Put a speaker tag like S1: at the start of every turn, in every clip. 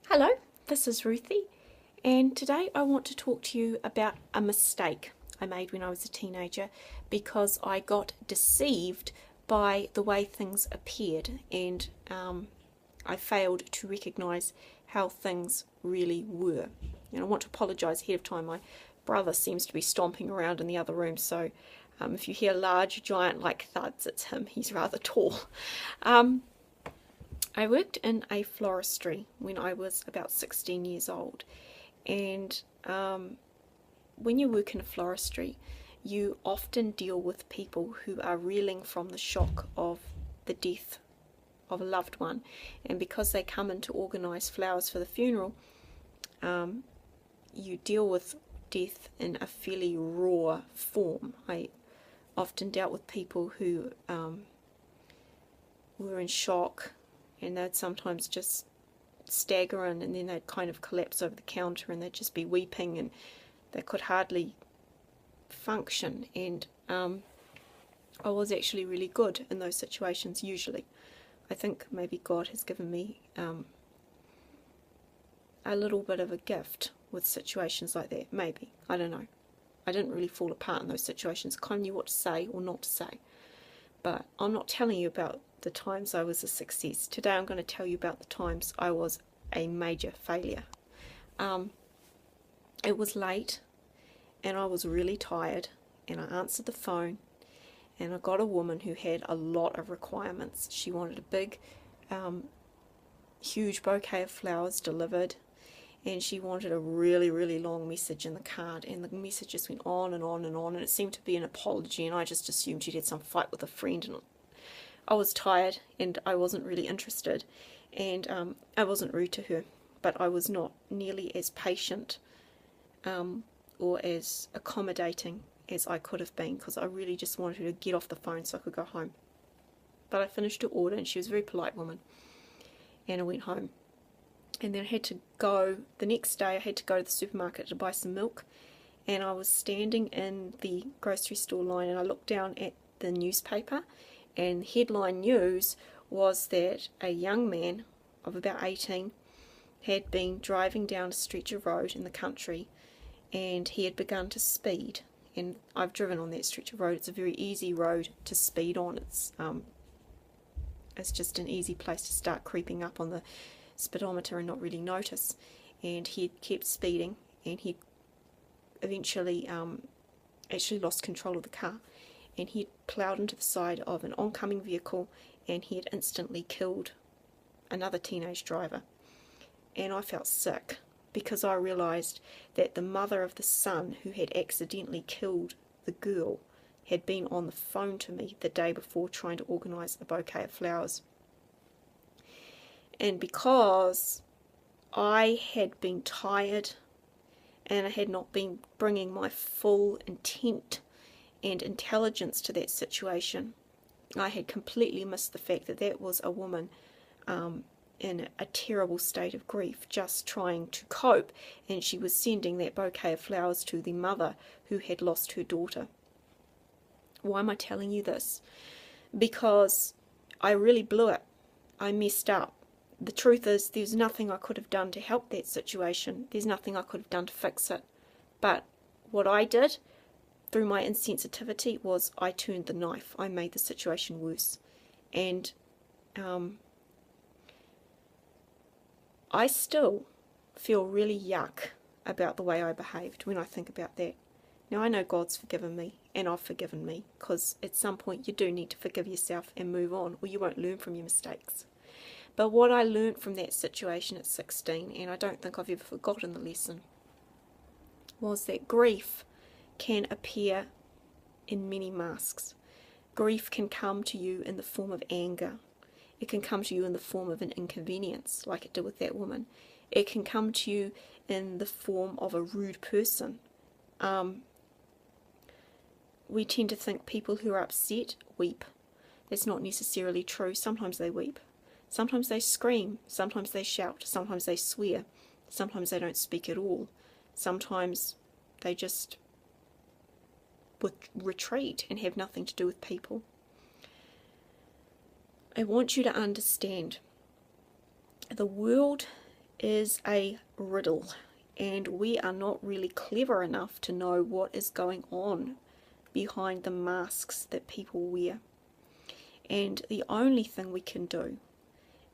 S1: Hello, this is Ruthie, and today I want to talk to you about a mistake I made when I was a teenager because I got deceived by the way things appeared, and I failed to recognise how things really were. And I want to apologise ahead of time. My brother seems to be stomping around in the other room, so if you hear large giant like thuds, it's him. He's rather tall. I worked in a floristry when I was about 16 years old, and when you work in a floristry, you often deal with people who are reeling from the shock of the death of a loved one, and because they come in to organise flowers for the funeral, you deal with death in a fairly raw form. I often dealt with people who were in shock, and they'd sometimes just stagger in, and then they'd kind of collapse over the counter, and they'd just be weeping, and they could hardly function. And I was actually really good in those situations usually. I think maybe God has given me a little bit of a gift with situations like that. Maybe, I don't know. I didn't really fall apart in those situations. I kind of knew what to say or not to say. But I'm not telling you about the times I was a success. Today I'm going to tell you about the times I was a major failure. It was late and I was really tired, and I answered the phone, and I got a woman who had a lot of requirements. She wanted a big, huge bouquet of flowers delivered, and she wanted a really, really long message in the card, and the message just went on and on and on, and it seemed to be an apology, and I just assumed she'd had some fight with a friend, and I was tired and I wasn't really interested, and I wasn't rude to her, but I was not nearly as patient or as accommodating as I could have been, because I really just wanted her to get off the phone so I could go home. But I finished her order, and she was a very polite woman, and I went home. And then I had to go, the next day I had to go to the supermarket to buy some milk, and I was standing in the grocery store line, and I looked down at the newspaper, and headline news was that a young man of about 18 had been driving down a stretch of road in the country, and he had begun to speed. And I've driven on that stretch of road. It's a very easy road to speed on. It's just an easy place to start creeping up on the speedometer and not really notice. And he kept speeding, and he eventually actually lost control of the car, and he had ploughed into the side of an oncoming vehicle, and he had instantly killed another teenage driver. And I felt sick, because I realised that the mother of the son who had accidentally killed the girl had been on the phone to me the day before trying to organise a bouquet of flowers. And because I had been tired and I had not been bringing my full intent and intelligence to that situation, I had completely missed the fact that that was a woman in a terrible state of grief, just trying to cope, and she was sending that bouquet of flowers to the mother who had lost her daughter. Why am I telling you this? Because I really blew it. I messed up. The truth is, there's nothing I could have done to help that situation. There's nothing I could have done to fix it. But what I did through my insensitivity was I turned the knife. I made the situation worse. And I still feel really yuck about the way I behaved when I think about that. Now, I know God's forgiven me, and I've forgiven me, because at some point you do need to forgive yourself and move on, or you won't learn from your mistakes. But what I learned from that situation at 16, and I don't think I've ever forgotten the lesson, was that grief can appear in many masks. Grief can come to you in the form of anger. It can come to you in the form of an inconvenience, like it did with that woman. It can come to you in the form of a rude person. We tend to think people who are upset weep. That's not necessarily true. Sometimes they weep. Sometimes they scream. Sometimes they shout. Sometimes they swear. Sometimes they don't speak at all. Sometimes they just retreat and have nothing to do with people. I want you to understand the world is a riddle, and we are not really clever enough to know what is going on behind the masks that people wear. And the only thing we can do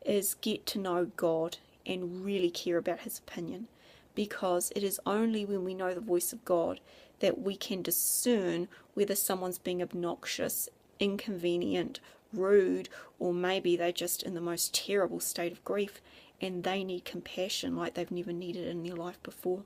S1: is get to know God and really care about his opinion, because it is only when we know the voice of God that we can discern whether someone's being obnoxious, inconvenient, rude, or maybe they're just in the most terrible state of grief and they need compassion like they've never needed in their life before.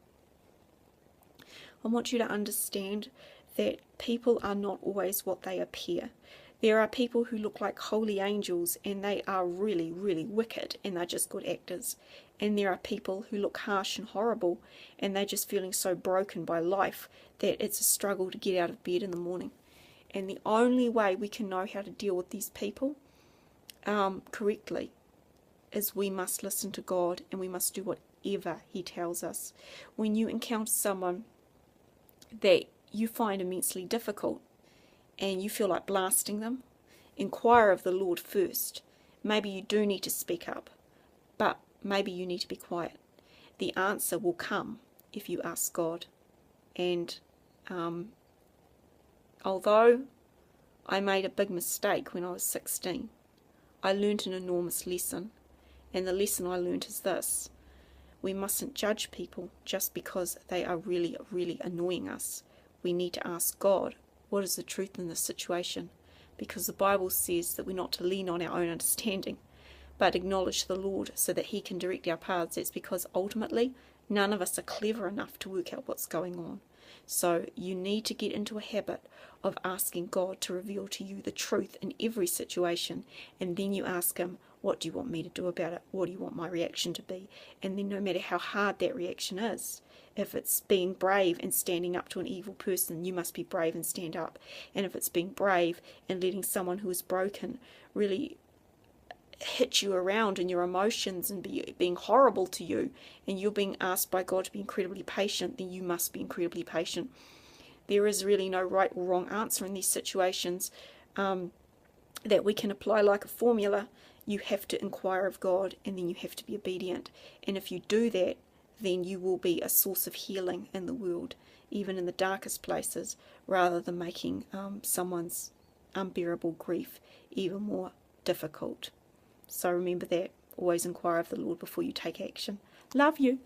S1: I want you to understand that people are not always what they appear. There are people who look like holy angels and they are really, really wicked and they're just good actors. And there are people who look harsh and horrible and they're just feeling so broken by life that it's a struggle to get out of bed in the morning. And the only way we can know how to deal with these people correctly is we must listen to God and we must do whatever he tells us. When you encounter someone that you find immensely difficult and you feel like blasting them, inquire of the Lord first. Maybe you do need to speak up, but maybe you need to be quiet. The answer will come if you ask God. And although I made a big mistake when I was 16, I learned an enormous lesson. And the lesson I learned is this: we mustn't judge people just because they are really, really annoying us. We need to ask God, what is the truth in this situation? Because the Bible says that we're not to lean on our own understanding, but acknowledge the Lord so that he can direct our paths. It's because ultimately none of us are clever enough to work out what's going on. So you need to get into a habit of asking God to reveal to you the truth in every situation, and then you ask him, what do you want me to do about it? What do you want my reaction to be? And then no matter how hard that reaction is, if it's being brave and standing up to an evil person, you must be brave and stand up. And if it's being brave and letting someone who is broken really hit you around in your emotions and being horrible to you, and you're being asked by God to be incredibly patient, then you must be incredibly patient. There is really no right or wrong answer in these situations that we can apply like a formula. You have to inquire of God, and then you have to be obedient. And if you do that, then you will be a source of healing in the world, even in the darkest places, rather than making someone's unbearable grief even more difficult. So remember that. Always inquire of the Lord before you take action. Love you.